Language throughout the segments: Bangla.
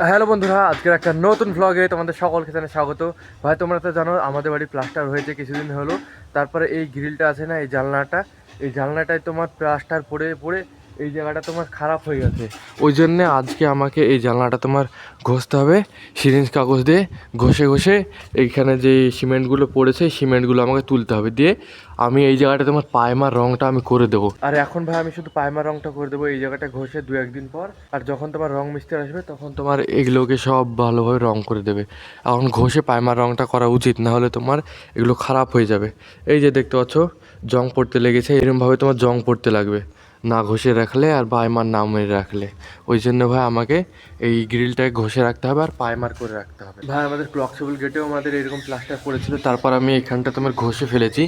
হ্যালো বন্ধুরা, আজকের একটা নতুন ভ্লগে তোমাদের সকলকে জানাই স্বাগত। ভাই তোমরা তো জানো আমাদের বাড়ি প্লাস্টার হয়েছে কিছুদিন হলো। তারপরে এই গ্রিলটা আছে না, এই জানলাটায় তোমার প্লাস্টার পড়ে পড়ে এই জায়গাটা তোমার খারাপ হয়ে গেছে। ওই জন্যে আজকে আমাকে এই জানলাটা তোমার ঘষতে হবে সিরিঞ্জ কাগজ দিয়ে ঘষে ঘষে। এইখানে যে সিমেন্টগুলো পড়েছে সিমেন্টগুলো আমাকে তুলতে হবে, দিয়ে আমি এই জায়গাটা তোমার পায়মার রংটা আমি করে দেবো। আর এখন ভাই আমি শুধু পায়মার রংটা করে দেবো এই জায়গাটা ঘষে 2-1 দিন পর। আর যখন তোমার রং মিস্ত্রি আসবে তখন তোমার এগুলোকে সব ভালোভাবে রং করে দেবে। এখন ঘষে পায়মার রংটা করা উচিত, না হলে তোমার এগুলো খারাপ হয়ে যাবে। এই যে দেখতে পাচ্ছ জং পড়তে লেগেছে, এরকমভাবে তোমার জং পড়তে লাগবে না ঘষে রাখলে আর পায়মার না মেরে রাখলে। ওই জন্য ভাই আমাকে এই গ্রিলটাকে ঘষে রাখতে হবে আর পায়মার করে রাখতে হবে। ভাই আমাদের ফ্লেক্সিবল গেটেও আমাদের এরকম প্লাস্টার পড়েছিল, তারপর আমি এখানটা তোমার ঘষে ফেলেছি।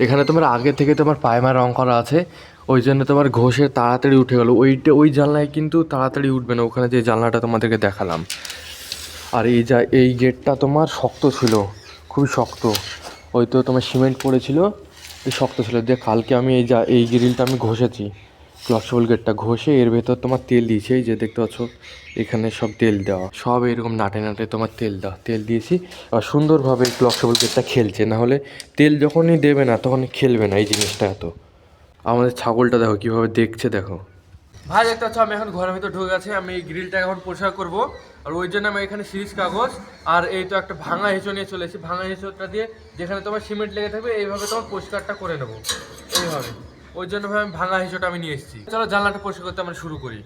এখানে তোমার আগে থেকে তোমার পায়মার রং করা আছে, ওই জন্য তোমার ঘষে তাড়াতাড়ি উঠে গেলো। ওই জানলায় কিন্তু তাড়াতাড়ি উঠবে না, ওখানে যে জানলাটা তোমাদেরকে দেখালাম। আর এই গেটটা তোমার শক্ত ছিল, খুবই শক্ত। ওই তো তোমার সিমেন্ট পড়েছিল, শক্ত ছিল। দিয়ে কালকে আমি এই গ্রিলটা আমি ঘষেছি, ফ্লেক্সিবল গেটটা ঘষে এর ভেতর তোমার তেল দিয়েছি। এই যে দেখতে পাচ্ছ এখানে সব তেল দেওয়া, সব এরকম নাটে নাটে তোমার তেল দিয়েছি। আর সুন্দরভাবে ফ্লেক্সিবল গেটটা খেলছে, না হলে তেল যখনই দেবে না তখন খেলবে না এই জিনিসটা। এত আমাদের ছাগলটা দেখো কীভাবে দেখছে, দেখো ভাই দেখতে পাচ্ছ আমি এখন ঘরের ভিতর ঢুকে গেছি। আমি এই গ্রিলটা এখন পরিষ্কার করবো, আর ওই জন্য আমি এখানে সিরিজ কাগজ আর এই তো একটা ভাঙা হেঁচো নিয়ে চলে এসেছি। ভাঙা হেঁচোটা দিয়ে যেখানে তোমার সিমেন্ট লেগে থাকবে এইভাবে তোমার পরিষ্কারটা করে নেবো এইভাবে। ওই জন্য ভাই আমি ভাঙা হেঁচোটা আমি নিয়ে এসেছি। চলো জানলাটা পরিষ্কার করতে আমরা শুরু করি।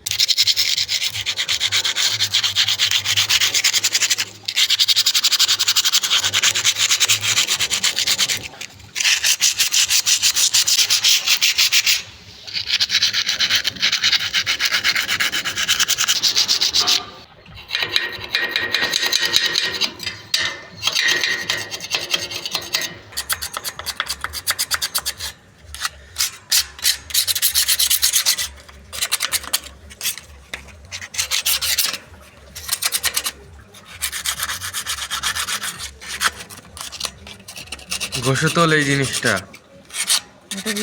ঘষে তোল এই জিনিসটা,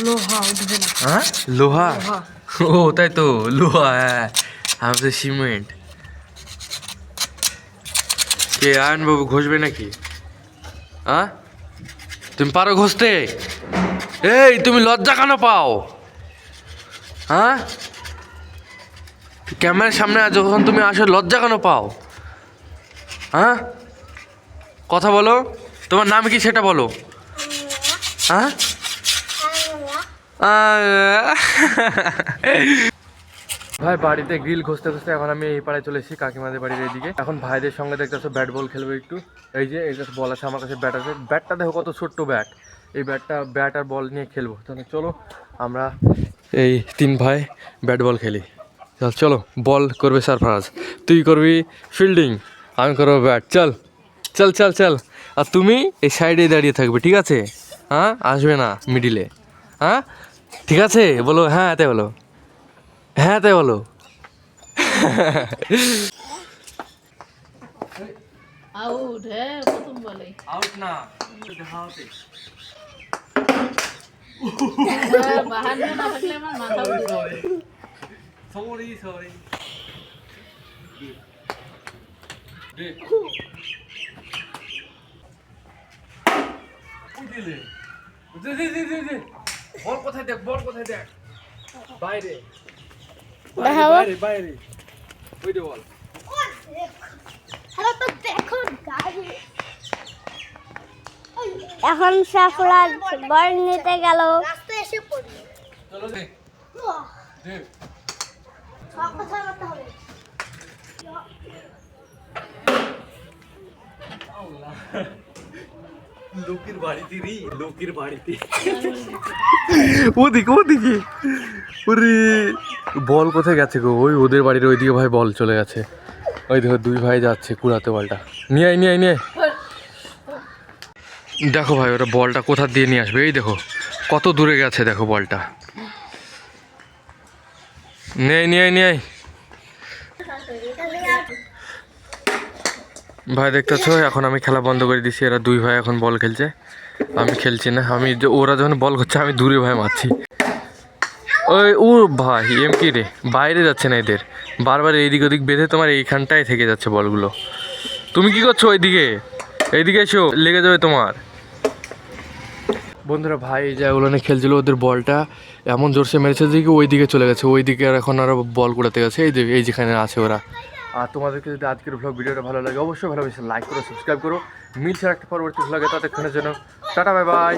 লোহা উঠবে না। হ্যাঁ লোহা, ও তাই তো লোহা। হ্যাঁ আমি তো সিমেন্ট। কে আয়ন বাবু ঘষবে নাকি? হ্যাঁ তুমি পারো ঘষতে? এই তুমি লজ্জা কেন পাও? হ্যাঁ ক্যামেরার সামনে যখন তুমি আসো লজ্জা কেন পাও? হ্যাঁ কথা বলো, তোমার নাম কি সেটা বলো। হ্যাঁ ভাই বাড়িতে গ্রিল ঘষতে ঘষতে এখন আমি এই পাড়ায় চলে এসেছি কাকিমাদের বাড়ির এইদিকে। এখন ভাইদের সঙ্গে দেখতেছো ব্যাট বল খেলবো একটু। এই যে এই বল আছে আমার কাছে, ব্যাট আছে। ব্যাটটা দেখো কত ছোট্ট ব্যাট, এই ব্যাট আর বল নিয়ে খেলবো। তাহলে চলো আমরা এই 3 ভাই ব্যাট বল খেলি। চলো বল করবে সারফরাজ, তুই করবি ফিল্ডিং, আমি করবো ব্যাট। চল চল চল চল। আর তুমি এই সাইডে দাঁড়িয়ে থাকবে, ঠিক আছে? হ্যাঁ আসবে না মিডিলে। হ্যাঁ ঠিক আছে বলো, হ্যাঁ তাই বলো, হ্যাঁ তাই বলো। আউট, হ্যাঁ প্রথম বলে আউট না, বাহার না থাকলে আমার মাথা উঠে। সরি বল কোথায় দেখ, বল কোথায় দেখ, বাইরে বাইরে বাইরে ওই যে বল। এখন সাফরাজ বল নিতে গেল। চলো দে দে লোকের বাড়িতে রে, লোকের বাড়িতে ওদিকে ওরে বল কোথায় গেছে গো? ওই ওদের বাড়ির ওইদিকে ভাই বল চলে গেছে। ওই দেখো 2 ভাই যাচ্ছে কুড়াতে বলটা। নিয়ে আয় দেখো ভাই ওরা বলটা কোথা দিয়ে নিয়ে আসবে। এই দেখো কত দূরে গেছে, দেখো বলটা। নিয়ে আয় ভাই দেখতেছো এখন আমি খেলা বন্ধ করে দিছি, এরা দুই ভাই এখন বল খেলছে, আমি খেলছি না। ওরা যখন বল করছে আমি দূরে ভাই মারছি। ওই ও ভাই এম কি রে, বাইরে যাচ্ছে না এদের, বারবার এইদিক ওদিক বেঁধে তোমার এইখানটায় থেকে যাচ্ছে বলগুলো। তুমি কি করছো ওইদিকে? এইদিকে এসো, লেগে যাবে তোমার। বন্ধুরা ভাই এই জায়গাগুলো নিয়ে খেলছিল, ওদের বলটা এমন জোরসে মেরেছে যে ওই দিকে চলে গেছে, ওই দিকে আর এখন আরো বল কুড়াতে গেছে, এই যেখানে আছে ওরা। আর তোমাদেরকে যদি আজকের ভ্লগ ভিডিওটা ভালো লাগে অবশ্যই ভালোবেসে লাইক করো, সাবস্ক্রাইব করো। মিলছে একটা পরবর্তী ভ্লগে, ততক্ষণের জন্য টাটা বাই বাই।